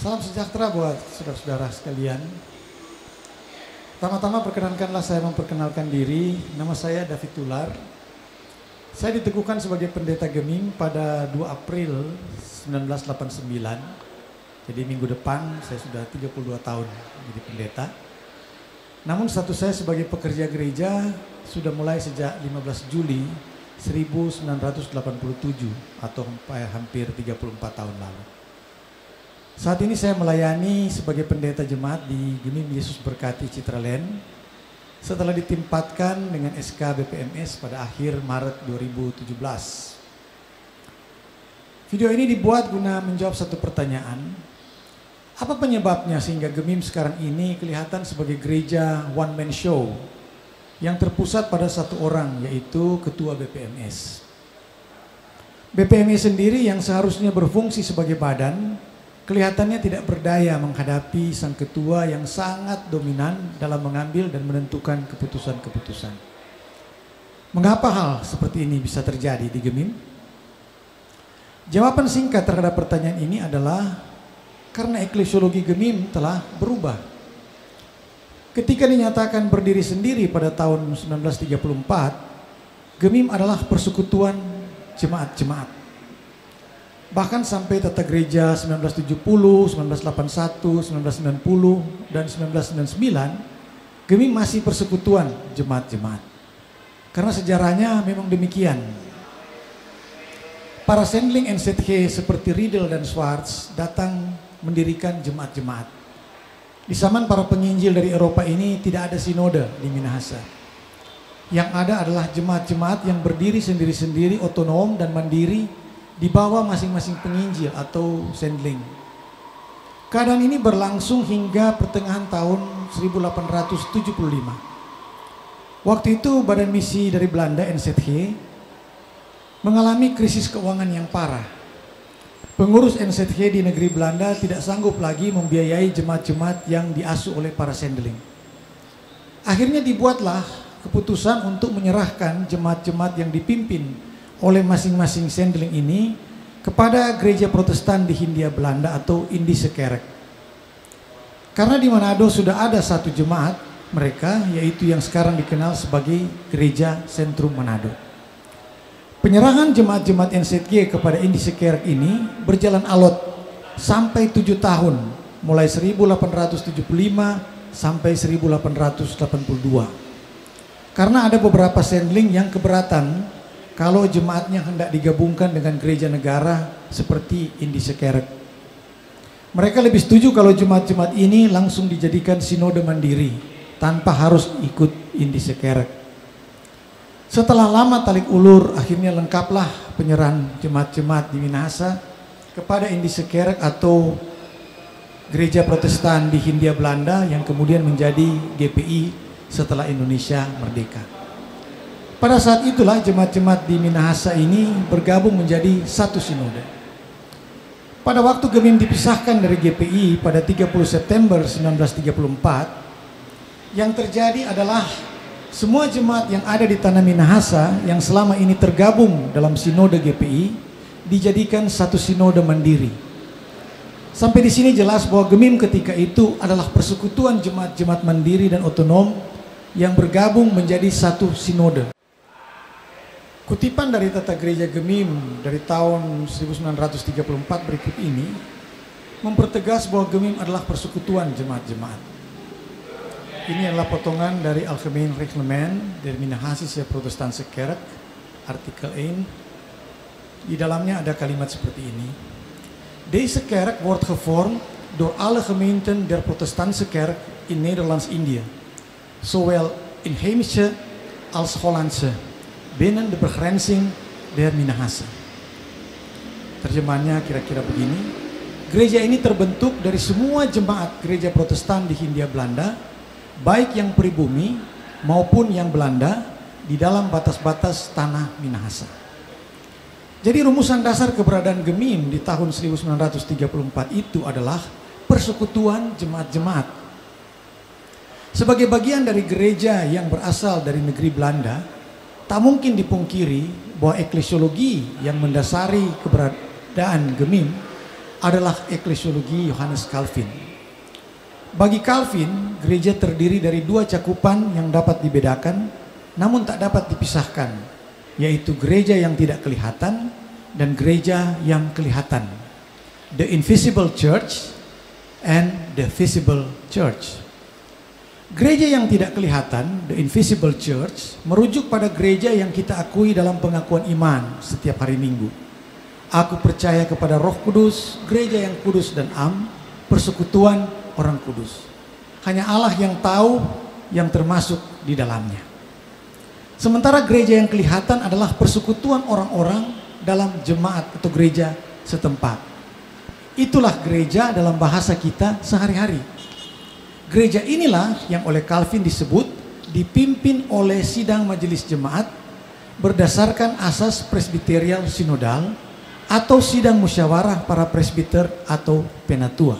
Salam sejahtera buat saudara-saudara sekalian. Pertama-tama perkenankanlah saya memperkenalkan diri. Nama saya David Tular. Saya diteguhkan sebagai pendeta Gemim pada 2 April 1989. Jadi minggu depan saya sudah 32 tahun jadi pendeta. Namun status saya sebagai pekerja gereja sudah mulai sejak 15 Juli 1987 atau hampir 34 tahun lalu. Saat ini saya melayani sebagai pendeta jemaat di Gemim Yesus Berkati Citraland setelah ditempatkan dengan SK BPMS pada akhir Maret 2017. Video ini dibuat guna menjawab satu pertanyaan. Apa penyebabnya sehingga Gemim sekarang ini kelihatan sebagai gereja one man show yang terpusat pada satu orang, yaitu ketua BPMS. BPMS sendiri yang seharusnya berfungsi sebagai badan, kelihatannya tidak berdaya menghadapi sang ketua yang sangat dominan dalam mengambil dan menentukan keputusan-keputusan. Mengapa hal seperti ini bisa terjadi di Gemim? Jawaban singkat terhadap pertanyaan ini adalah karena eklesiologi Gemim telah berubah. Ketika dinyatakan berdiri sendiri pada tahun 1934, Gemim adalah persekutuan jemaat-jemaat. Bahkan sampai tata gereja 1970, 1981, 1990, dan 1999, Gemim masih persekutuan jemaat-jemaat. Karena sejarahnya memang demikian. Para sendling NZH seperti Riedel dan Schwartz datang mendirikan jemaat-jemaat. Di zaman para penginjil dari Eropa ini tidak ada sinode di Minahasa. Yang ada adalah jemaat-jemaat yang berdiri sendiri-sendiri, otonom dan mandiri, di bawah masing-masing penginjil atau sendling. Keadaan ini berlangsung hingga pertengahan tahun 1875. Waktu itu Badan Misi dari Belanda NZH mengalami krisis keuangan yang parah. Pengurus NZH di negeri Belanda tidak sanggup lagi membiayai jemaat-jemaat yang diasuh oleh para sendling. Akhirnya dibuatlah keputusan untuk menyerahkan jemaat-jemaat yang dipimpin oleh masing-masing sendling ini kepada gereja Protestan di Hindia Belanda atau Indische Kerk. Karena di Manado sudah ada satu jemaat mereka, yaitu yang sekarang dikenal sebagai Gereja Sentrum Manado. Penyerahan jemaat-jemaat NZG kepada Indische Kerk ini berjalan alot sampai 7 tahun, mulai 1875 sampai 1882. Karena ada beberapa sendling yang keberatan kalau jemaatnya hendak digabungkan dengan gereja negara seperti Indische Kerk. Mereka lebih setuju kalau jemaat-jemaat ini langsung dijadikan sinode mandiri tanpa harus ikut Indische Kerk. Setelah lama tarik ulur, akhirnya lengkaplah penyerahan jemaat-jemaat di Minahasa kepada Indische Kerk atau Gereja Protestan di Hindia Belanda yang kemudian menjadi GPI setelah Indonesia merdeka. Pada saat itulah jemaat-jemaat di Minahasa ini bergabung menjadi satu sinode. Pada waktu Gemim dipisahkan dari GPI pada 30 September 1934, yang terjadi adalah semua jemaat yang ada di tanah Minahasa yang selama ini tergabung dalam sinode GPI dijadikan satu sinode mandiri. Sampai di sini jelas bahwa Gemim ketika itu adalah persekutuan jemaat-jemaat mandiri dan otonom yang bergabung menjadi satu sinode. Kutipan dari Tata Gereja Gemim dari tahun 1934 berikut ini mempertegas bahwa Gemim adalah persekutuan jemaat-jemaat. Ini adalah potongan dari Algemeen Reglement der Minahasische Protestantse Kerk, artikel 1. Di dalamnya ada kalimat seperti ini. Deze kerk wordt gevormd door alle gemeenten der Protestantse Kerk in Nederlands-Indië, zowel inheemse als Hollandse, binnen de begrenzing der Minahasa. Terjemahannya kira-kira begini. Gereja ini terbentuk dari semua jemaat gereja Protestan di Hindia Belanda, baik yang pribumi maupun yang Belanda, di dalam batas-batas tanah Minahasa. Jadi rumusan dasar keberadaan Gemim di tahun 1934 itu adalah persekutuan jemaat-jemaat. Sebagai bagian dari gereja yang berasal dari negeri Belanda, tak mungkin dipungkiri bahwa eklesiologi yang mendasari keberadaan Gemim adalah eklesiologi Johannes Calvin. Bagi Calvin, gereja terdiri dari dua cakupan yang dapat dibedakan namun tak dapat dipisahkan, yaitu gereja yang tidak kelihatan dan gereja yang kelihatan. The invisible church and the visible church. Gereja yang tidak kelihatan, the invisible church, merujuk pada gereja yang kita akui dalam pengakuan iman setiap hari Minggu. Aku percaya kepada Roh Kudus, gereja yang kudus dan am, persekutuan orang kudus. Hanya Allah yang tahu yang termasuk di dalamnya. Sementara gereja yang kelihatan adalah persekutuan orang-orang dalam jemaat atau gereja setempat. Itulah gereja dalam bahasa kita sehari-hari. Gereja inilah yang oleh Calvin disebut dipimpin oleh sidang majelis jemaat berdasarkan asas presbiterial sinodal atau sidang musyawarah para presbiter atau penatua.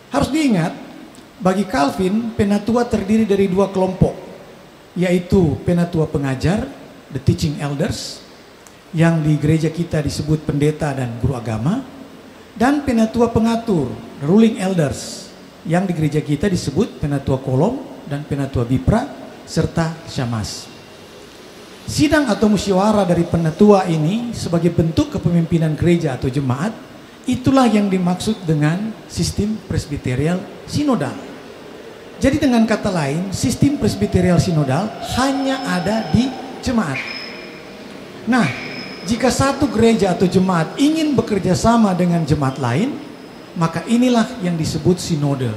Harus diingat, bagi Calvin penatua terdiri dari dua kelompok, yaitu penatua pengajar, the teaching elders, yang di gereja kita disebut pendeta dan guru agama, dan penatua pengatur, the ruling elders, yang di gereja kita disebut penatua kolom dan penatua bipra serta syamas. Sidang atau musyawarah dari penatua ini sebagai bentuk kepemimpinan gereja atau jemaat, itulah yang dimaksud dengan sistem presbiterial sinodal. Jadi dengan kata lain, sistem presbiterial sinodal hanya ada di jemaat. Nah, jika satu gereja atau jemaat ingin bekerja sama dengan jemaat lain, maka inilah yang disebut sinode.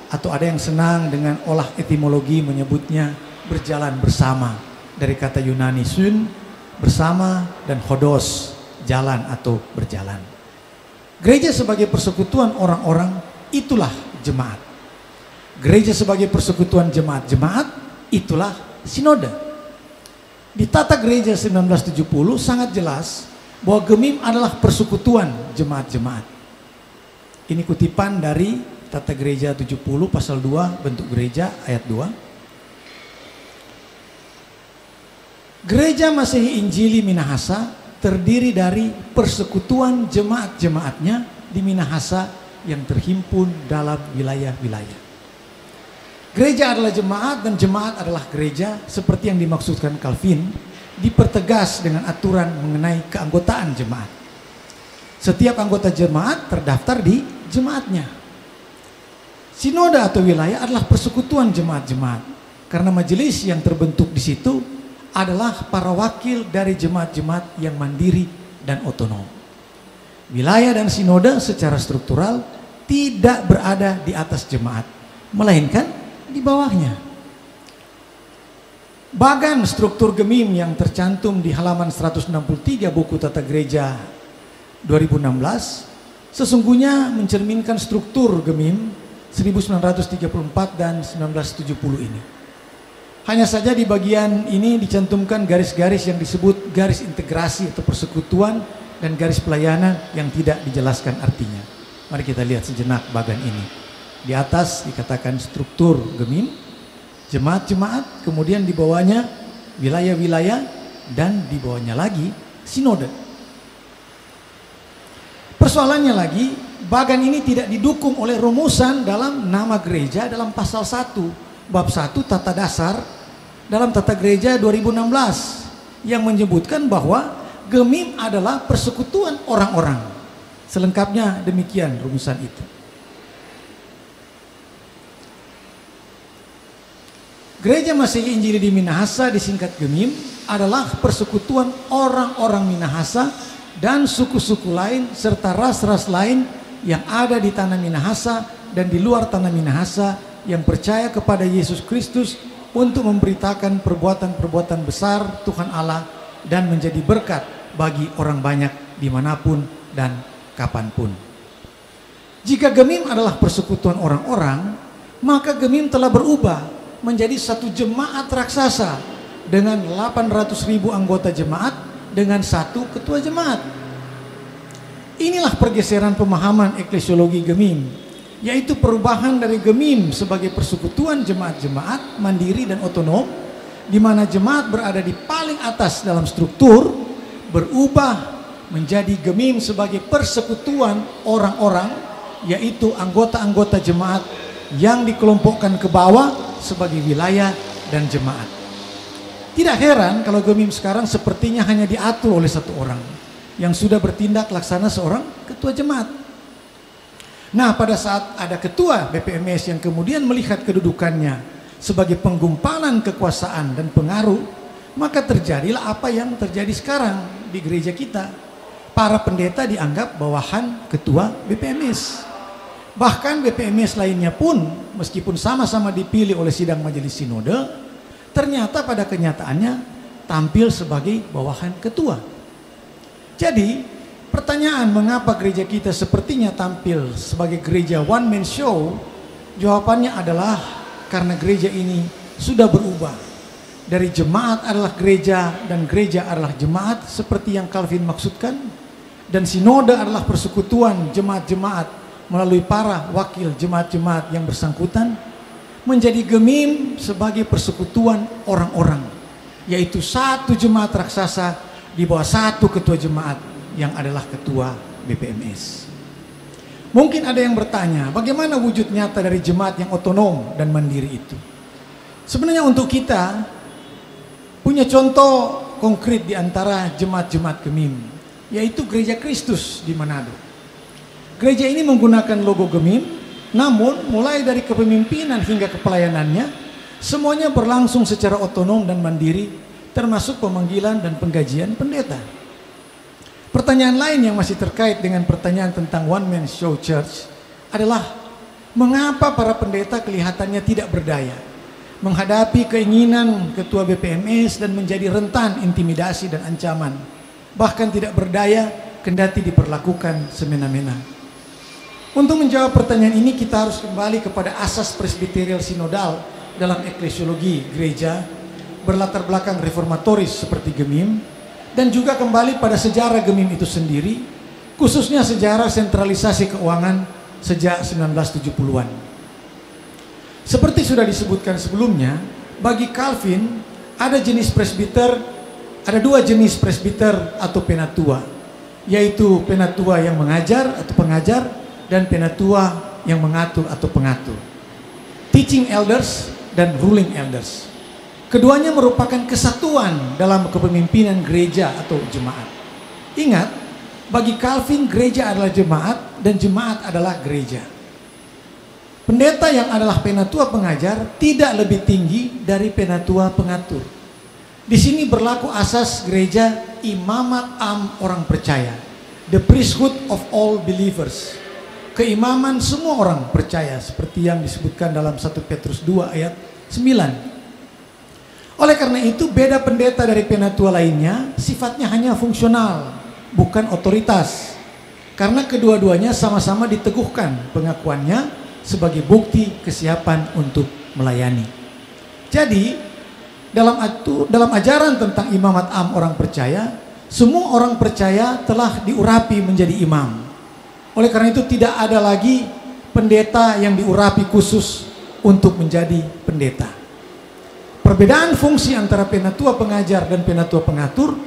Atau ada yang senang dengan olah etimologi menyebutnya berjalan bersama. Dari kata Yunani sun, bersama, dan hodos, jalan atau berjalan. Gereja sebagai persekutuan orang-orang, itulah jemaat. Gereja sebagai persekutuan jemaat-jemaat, itulah sinode. Di Tata Gereja 1970 sangat jelas bahwa Gemim adalah persekutuan jemaat-jemaat. Ini kutipan dari Tata Gereja 70 pasal 2 bentuk gereja ayat 2. Gereja Masehi Injili Minahasa terdiri dari persekutuan jemaat-jemaatnya di Minahasa yang terhimpun dalam wilayah-wilayah. Gereja adalah jemaat dan jemaat adalah gereja seperti yang dimaksudkan Calvin, dipertegas dengan aturan mengenai keanggotaan jemaat. Setiap anggota jemaat terdaftar di jemaatnya. Sinode atau wilayah adalah persekutuan jemaat-jemaat karena majelis yang terbentuk di situ adalah para wakil dari jemaat-jemaat yang mandiri dan otonom. Wilayah dan sinode secara struktural tidak berada di atas jemaat, melainkan di bawahnya. Bagan struktur Gemim yang tercantum di halaman 163 buku Tata Gereja 2016 sesungguhnya mencerminkan struktur Gemim 1934 dan 1970 ini. Hanya saja di bagian ini dicantumkan garis-garis yang disebut garis integrasi atau persekutuan dan garis pelayanan yang tidak dijelaskan artinya. Mari kita lihat sejenak bagan ini. Di atas dikatakan struktur Gemim, jemaat-jemaat, kemudian di bawahnya wilayah-wilayah, dan di bawahnya lagi sinode. Persoalannya lagi, bagan ini tidak didukung oleh rumusan dalam nama gereja dalam pasal 1, bab 1 tata dasar dalam Tata Gereja 2016 yang menyebutkan bahwa Gemim adalah persekutuan orang-orang. Selengkapnya demikian rumusan itu. Gereja Masehi Injili di Minahasa disingkat Gemim adalah persekutuan orang-orang Minahasa dan suku-suku lain serta ras-ras lain yang ada di tanah Minahasa dan di luar tanah Minahasa yang percaya kepada Yesus Kristus untuk memberitakan perbuatan-perbuatan besar Tuhan Allah dan menjadi berkat bagi orang banyak dimanapun dan kapanpun. Jika Gemim adalah persekutuan orang-orang, maka Gemim telah berubah menjadi satu jemaat raksasa dengan 800.000 anggota jemaat dengan satu ketua jemaat. Inilah pergeseran pemahaman eklesiologi Gemim, yaitu perubahan dari Gemim sebagai persekutuan jemaat-jemaat mandiri dan otonom, di mana jemaat berada di paling atas dalam struktur, berubah menjadi Gemim sebagai persekutuan orang-orang, yaitu anggota-anggota jemaat yang dikelompokkan ke bawah sebagai wilayah dan jemaat. Tidak heran kalau Gemim sekarang sepertinya hanya diatur oleh satu orang yang sudah bertindak laksana seorang ketua jemaat. Nah, pada saat ada ketua BPMS yang kemudian melihat kedudukannya sebagai penggumpalan kekuasaan dan pengaruh, maka terjadilah apa yang terjadi sekarang di gereja kita. Para pendeta dianggap bawahan ketua BPMS. Bahkan BPMS lainnya pun, meskipun sama-sama dipilih oleh sidang majelis sinode, ternyata pada kenyataannya tampil sebagai bawahan ketua. Jadi, pertanyaan mengapa gereja kita sepertinya tampil sebagai gereja one man show, jawabannya adalah karena gereja ini sudah berubah dari jemaat adalah gereja dan gereja adalah jemaat seperti yang Calvin maksudkan, dan sinode adalah persekutuan jemaat-jemaat melalui para wakil jemaat-jemaat yang bersangkutan, menjadi Gemim sebagai persekutuan orang-orang, yaitu satu jemaat raksasa di bawah satu ketua jemaat yang adalah ketua BPMS. Mungkin ada yang bertanya, bagaimana wujud nyata dari jemaat yang otonom dan mandiri itu? Sebenarnya untuk kita punya contoh konkret di antara jemaat-jemaat Gemim, yaitu Gereja Kristus di Manado. Gereja ini menggunakan logo Gemim, namun mulai dari kepemimpinan hingga kepelayanannya, semuanya berlangsung secara otonom dan mandiri, termasuk pemanggilan dan penggajian pendeta. Pertanyaan lain yang masih terkait dengan pertanyaan tentang one man show church adalah mengapa para pendeta kelihatannya tidak berdaya menghadapi keinginan ketua BPMS dan menjadi rentan intimidasi dan ancaman, bahkan tidak berdaya kendati diperlakukan semena-mena. Untuk menjawab pertanyaan ini kita harus kembali kepada asas presbiterial sinodal dalam eklesiologi gereja berlatar belakang reformatoris seperti Gemim, dan juga kembali pada sejarah Gemim itu sendiri, khususnya sejarah sentralisasi keuangan sejak 1970-an. Seperti sudah disebutkan sebelumnya, bagi Calvin ada dua jenis presbiter atau penatua, yaitu penatua yang mengajar atau pengajar dan penatua yang mengatur atau pengatur. Teaching elders dan ruling elders. Keduanya merupakan kesatuan dalam kepemimpinan gereja atau jemaat. Ingat, bagi Calvin gereja adalah jemaat dan jemaat adalah gereja. Pendeta yang adalah penatua pengajar tidak lebih tinggi dari penatua pengatur. Di sini berlaku asas gereja imamat am orang percaya, the priesthood of all believers. Keimaman semua orang percaya seperti yang disebutkan dalam 1 Petrus 2 ayat 9. Oleh karena itu beda pendeta dari penatua lainnya sifatnya hanya fungsional, bukan otoritas. Karena kedua-duanya sama-sama diteguhkan pengakuannya sebagai bukti kesiapan untuk melayani. Jadi dalam ajaran tentang imamat am orang percaya, semua orang percaya telah diurapi menjadi imam. Oleh karena itu tidak ada lagi pendeta yang diurapi khusus untuk menjadi pendeta. Perbedaan fungsi antara penatua pengajar dan penatua pengatur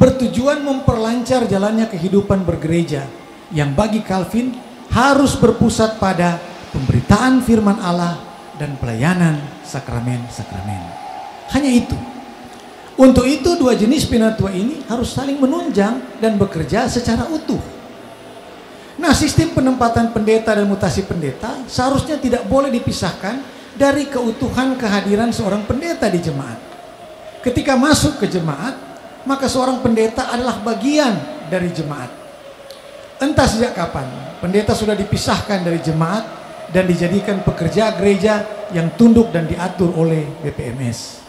bertujuan memperlancar jalannya kehidupan bergereja yang bagi Calvin harus berpusat pada pemberitaan firman Allah dan pelayanan sakramen-sakramen. Hanya itu. Untuk itu dua jenis penatua ini harus saling menunjang dan bekerja secara utuh. Nah, sistem penempatan pendeta dan mutasi pendeta seharusnya tidak boleh dipisahkan dari keutuhan kehadiran seorang pendeta di jemaat. Ketika masuk ke jemaat, maka seorang pendeta adalah bagian dari jemaat. Entah sejak kapan pendeta sudah dipisahkan dari jemaat dan dijadikan pekerja gereja yang tunduk dan diatur oleh BPMS.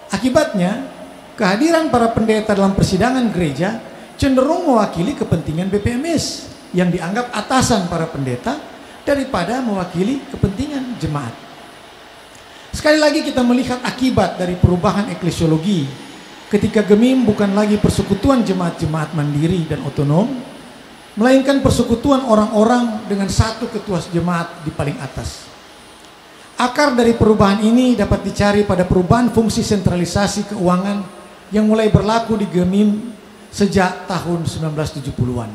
Akibatnya, kehadiran para pendeta dalam persidangan gereja cenderung mewakili kepentingan BPMS yang dianggap atasan para pendeta daripada mewakili kepentingan jemaat. Sekali lagi kita melihat akibat dari perubahan eklesiologi ketika Gemim bukan lagi persekutuan jemaat-jemaat mandiri dan otonom, melainkan persekutuan orang-orang dengan satu ketua jemaat di paling atas. Akar dari perubahan ini dapat dicari pada perubahan fungsi sentralisasi keuangan yang mulai berlaku di Gemim sejak tahun 1970-an.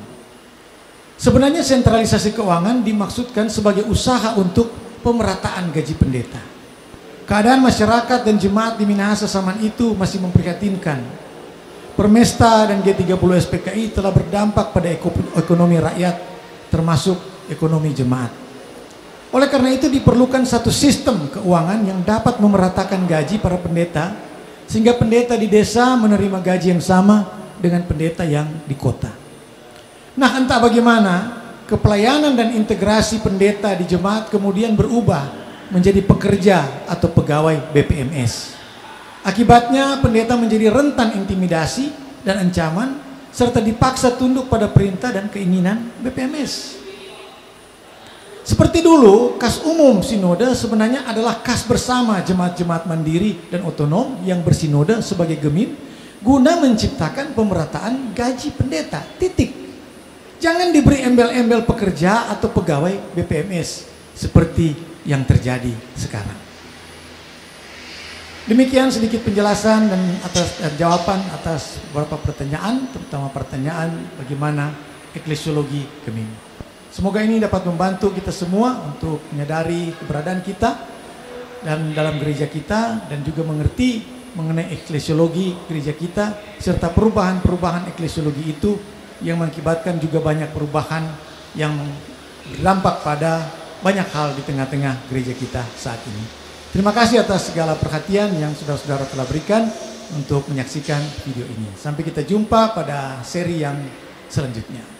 Sebenarnya sentralisasi keuangan dimaksudkan sebagai usaha untuk pemerataan gaji pendeta. Keadaan masyarakat dan jemaat di Minahasa zaman itu masih memprihatinkan. Permesta dan G30 SPKI telah berdampak pada ekonomi rakyat, termasuk ekonomi jemaat. Oleh karena itu diperlukan satu sistem keuangan yang dapat memeratakan gaji para pendeta, sehingga pendeta di desa menerima gaji yang sama dengan pendeta yang di kota. Nah, entah bagaimana kepelayanan dan integrasi pendeta di jemaat kemudian berubah menjadi pekerja atau pegawai BPMS. Akibatnya pendeta menjadi rentan intimidasi dan ancaman serta dipaksa tunduk pada perintah dan keinginan BPMS. Seperti dulu, kas umum sinode sebenarnya adalah kas bersama jemaat-jemaat mandiri dan otonom yang bersinode sebagai gemim guna menciptakan pemerataan gaji pendeta. Titik. Jangan diberi embel-embel pekerja atau pegawai BPMS seperti yang terjadi sekarang. Demikian sedikit penjelasan dan jawaban atas beberapa pertanyaan, terutama pertanyaan bagaimana eklesiologi gemim. Semoga ini dapat membantu kita semua untuk menyadari keberadaan kita dan dalam gereja kita, dan juga mengerti mengenai eklesiologi gereja kita serta perubahan-perubahan eklesiologi itu yang mengakibatkan juga banyak perubahan yang berdampak pada banyak hal di tengah-tengah gereja kita saat ini. Terima kasih atas segala perhatian yang saudara-saudara telah berikan untuk menyaksikan video ini. Sampai kita jumpa pada seri yang selanjutnya.